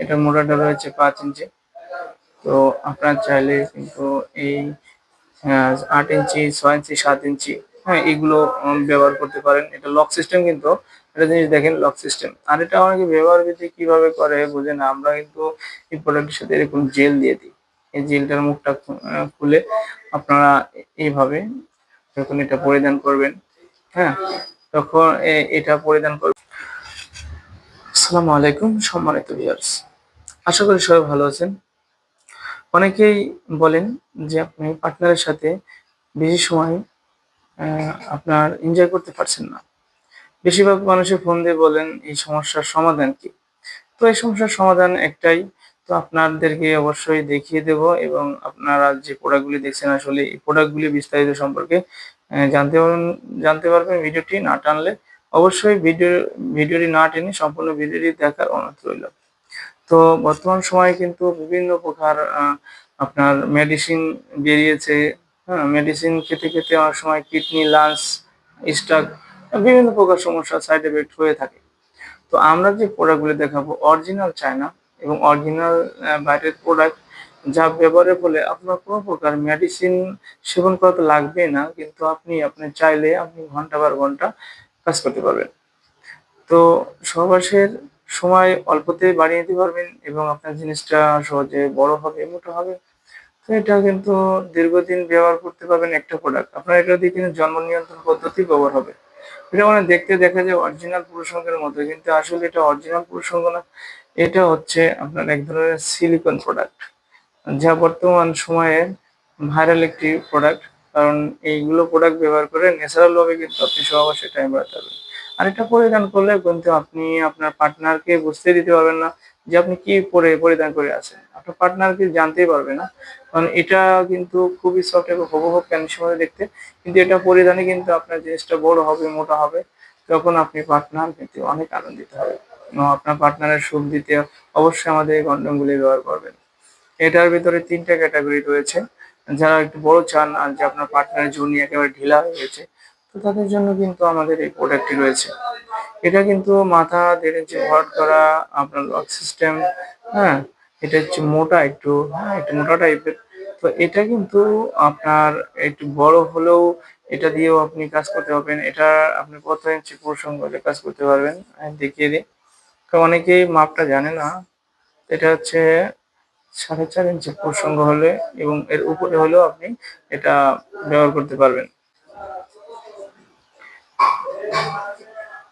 এটা মোটাটা রয়েছে 5 ইঞ্চি। তো আপনারা চাইলে কিন্তু এই 8 ইঞ্চি, 6 ইঞ্চি, 7 ইঞ্চি, হ্যাঁ? এগুলো ব্যবহার করতে পারেন। এটা লক সিস্টেম কিন্তু। একটা জিনিস দেখেন, লক সিস্টেম। আর এটা অনেকে ব্যবহার বিধি কিভাবে করে বোঝে না। আমরা কিন্তু এই প্রোডাক্টের সাথে এরকম জেল দিয়ে দিই। এই জেলটার মুখটা খুলে আপনারা এইভাবে যখন এটা পরিধান করবেন, হ্যাঁ? তখন এটা পরিধান করবেন। আসসালামু আলাইকুম সম্মানিত ভিউয়ার্স। আশা করি সবাই ভালো আছেন। অনেকেই বলেন যে আপনি পার্টনারের সাথে বেশি সময় অ্যা আপনার এনজয় করতে পারছেন না। বেশিরভাগ মানুষই ফোন দিয়ে বলেন এই সমস্যার সমাধান কি? তো এই সমস্যার সমাধান একটাই। তো আপনাদেরকে অবশ্যই দেখিয়ে দেব এবং আপনারা যে প্রোডাক্টগুলি দেখছেন আসলে এই প্রোডাক্টগুলি বিস্তারিত সম্পর্কে জানতে পারবেন ভিডিওটি না টানলে। অবশ্যই ভিডিওটি না টেনে সম্পূর্ণ ভিডিওটি দেখার অনুরোধ রইল। তো বর্তমান সময়ে কিন্তু বিভিন্ন প্রকার আপনার মেডিসিন বেরিয়েছে, হ্যাঁ? মেডিসিন খেতে অনেক সময় কিডনি, লাংস, স্ট্রোক বিভিন্ন প্রকার সমস্যার সাইড এফেক্ট হয়ে থাকে। তো আমরা যে প্রোডাক্টগুলো দেখাবো অরিজিনাল চায়না এবং অরিজিনাল বাইরের প্রোডাক্ট, যা ব্যবহারের ফলে আপনার কোনো প্রকার মেডিসিন সেবন করা তো লাগবেই না। কিন্তু আপনি চাইলে ঘন্টা পর ঘন্টা কাজ করতে পারবেন। তো সহবাসের সময় অল্পতেই বাড়িয়ে নিতে পারবেন এবং আপনার জিনিসটা সহজে বড় হবে, মোটা হবে। তো এটা কিন্তু দীর্ঘদিন ব্যবহার করতে পারবেন একটা প্রোডাক্ট। আপনার এটা দিয়ে কিন্তু জন্ম নিয়ন্ত্রণ পদ্ধতি ব্যবহার হবে। এটা মানে দেখতে দেখা যায় অরিজিনাল পুরুষাঙ্গের মতো, কিন্তু আসলে এটা অরিজিনাল পুরুষাঙ্গ না। এটা হচ্ছে আপনার এক ধরনের সিলিকন প্রোডাক্ট। যা বর্তমান সময়ে ভাইরাল একটি প্রোডাক্ট। কারণ এইগুলো প্রোডাক্ট ব্যবহার করে ন্যাচারাল ভাবে কিন্তু আপনি সহবাসে টাইম বাড়াতে পারবেন। আর এটা পরিধান করলে কিন্তু আপনি আপনার পার্টনারকে বুঝতে দিতে পারবেন না যে আপনি কি পরিধান করে আছেন। আপনার পার্টনার কি জানতেই পারবে না। কারণ এটা কিন্তু খুবই সফট এবং হুবহু প্যান্টের মতো দেখতে। কিন্তু এটা পরিধানে কিন্তু আপনার জিনিসটা বড় হবে, মোটা হবে। তখন আপনি পার্টনার কিন্তু অনেক আনন্দিত হবে। এবং আপনার পার্টনারের সুখ দিতে অবশ্যই আমাদের এই কনডমগুলি ব্যবহার করবেন। এটার ভিতরে ৩ টা ক্যাটেগরি রয়েছে। যারা একটু বড় চান আর যে আপনার পার্টনারের জনি একেবারে ঢিলা হয়ে গেছে, তো তাদের জন্য কিন্তু আমাদের এই প্রোডাক্টটি রয়েছে। এটা কিন্তু মাথা ১.৫ ইঞ্চি ভরাট করা, আপনার লক সিস্টেম, হ্যাঁ? এটা হচ্ছে মোটা একটু, হ্যাঁ? একটু মোটা টাইপের। তো এটা কিন্তু আপনার একটু বড় হলেও এটা দিয়েও আপনি কাজ করতে পারবেন। এটা আপনি কত ইঞ্চি প্রসঙ্গ হলে কাজ করতে পারবেন দেখিয়ে দিই। তো অনেকেই মাপটা জানে না। এটা হচ্ছে ৪.৫ ইঞ্চি প্রসঙ্গ হলে এবং এর উপরে হলেও আপনি এটা ব্যবহার করতে পারবেন।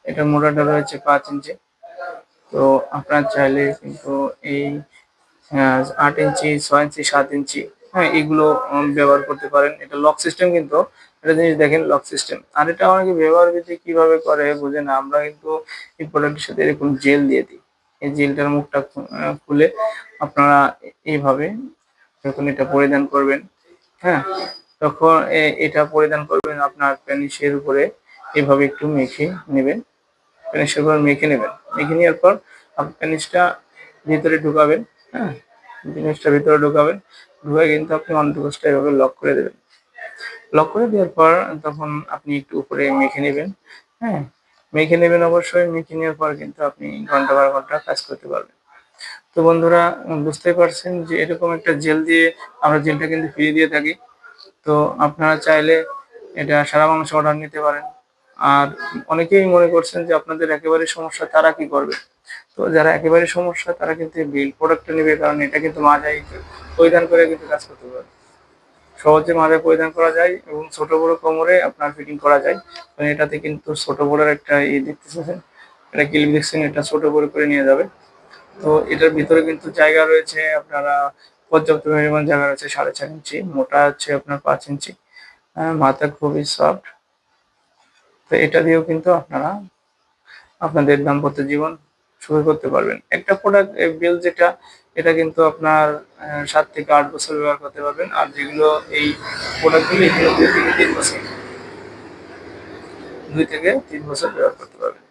এটা মোটাটা রয়েছে ৫ ইঞ্চি। তো আপনারা চাইলে কিন্তু এই ৮ ইঞ্চি, ৬ ইঞ্চি, ৭ ইঞ্চি, হ্যাঁ? এগুলো ব্যবহার করতে পারেন। এটা লক সিস্টেম কিন্তু। একটা জিনিস দেখেন, লক সিস্টেম। আর এটা অনেকে ব্যবহার বিধি কিভাবে করে বোঝে না। আমরা কিন্তু এই প্রোডাক্টের সাথে এরকম জেল দিয়ে দিই। এই জেলটার মুখটা খুলে আপনারা এইভাবে যখন এটা পরিধান করবেন, হ্যাঁ? তখন এটা পরিধান করবেন আপনার পেনিসের উপরে এভাবে একটু মেখে নিবেন। পেনিসের উপর মেখে নেবেন। মেখে নেওয়ার পর পেনিসটা ভিতরে ঢুকাবেন, হ্যাঁ? জিনিসটা ভিতরে ঢুকাবেন। ঢুকায় কিন্তু আপনি অন্ডকোষটা এভাবে লক করে দেবেন। লক করে দেওয়ার পর তখন আপনি একটু উপরে মেখে নিবেন, হ্যাঁ? মেখে নিবেন অবশ্যই। মেখে নেওয়ার পর কিন্তু আপনি ঘন্টা পর ঘন্টা কাজ করতে পারবেন। তো বন্ধুরা, বুঝতেই পারছেন যে এরকম একটা জেল দিয়ে আমরা জেলটা কিন্তু ফ্রি দিয়ে থাকি। তো আপনারা চাইলে এটা সারা বাংলাদেশে অর্ডার নিতে পারেন। আর অনেকেই মনে করছেন যে আপনাদের একেবারে সমস্যা, তারা কি করবে? তো যারা একেবারে সমস্যা তারা কিন্তু এই বিল্ড প্রোডাক্টটা নিবে, কারণ এটা কিন্তু মাথায় পরিধান করে কিন্তু কাজ করতে পারবে। সহজে মাথায় পরিধান করা যায় এবং ছোট বড় কোমরে আপনার ফিটিং করা যায়। কারণ এটাতে কিন্তু ছোট বড়র একটা দেখতেছেন, এটা ক্লিপ দেখছেন, এটা ছোট বড় করে নিয়ে যাবে। তো এটার ভিতরে কিন্তু জায়গা রয়েছে, আপনারা পর্যাপ্ত পরিমাণ জায়গা রয়েছে। ৪.৫ ইঞ্চি, মোটা হচ্ছে আপনার ৫ ইঞ্চি। মাথা খুবই সফট। তো এটা দিয়েও কিন্তু আপনারা আপনাদের দাম্পত্য জীবন সুখী করতে পারবেন। একটা প্রোডাক্ট বিল যেটা, এটা কিন্তু আপনার ৭ থেকে ৮ বছর ব্যবহার করতে পারবেন। আর যেগুলো এই প্রোডাক্টগুলো, এগুলো ২ থেকে ৩ বছর ব্যবহার করতে পারবেন।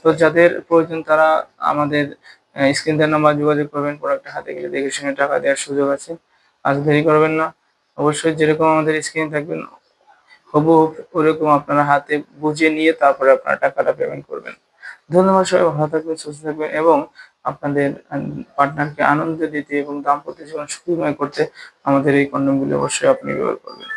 তো যাদের প্রয়োজন তারা আমাদের স্ক্রিন দেওয়া নাম্বারে যোগাযোগ করবেন। প্রোডাক্টটা হাতে গেলে দেখে শুনে টাকা দেওয়ার সুযোগ আছে। আর দেরি করবেন না। অবশ্যই যেরকম আমাদের স্ক্রিনে থাকবেন হুবহু ওরকম আপনারা হাতে বুঝে নিয়ে তারপরে আপনারা টাকাটা পেমেন্ট করবেন। ধন্যবাদ। সবাই ভালো থাকবেন, সুস্থ থাকবেন এবং আপনাদের পার্টনারকে আনন্দ দিতে এবং দাম্পত্য জীবন সুখময় করতে আমাদের এই কন্ডোমগুলি অবশ্যই আপনি ব্যবহার করবেন।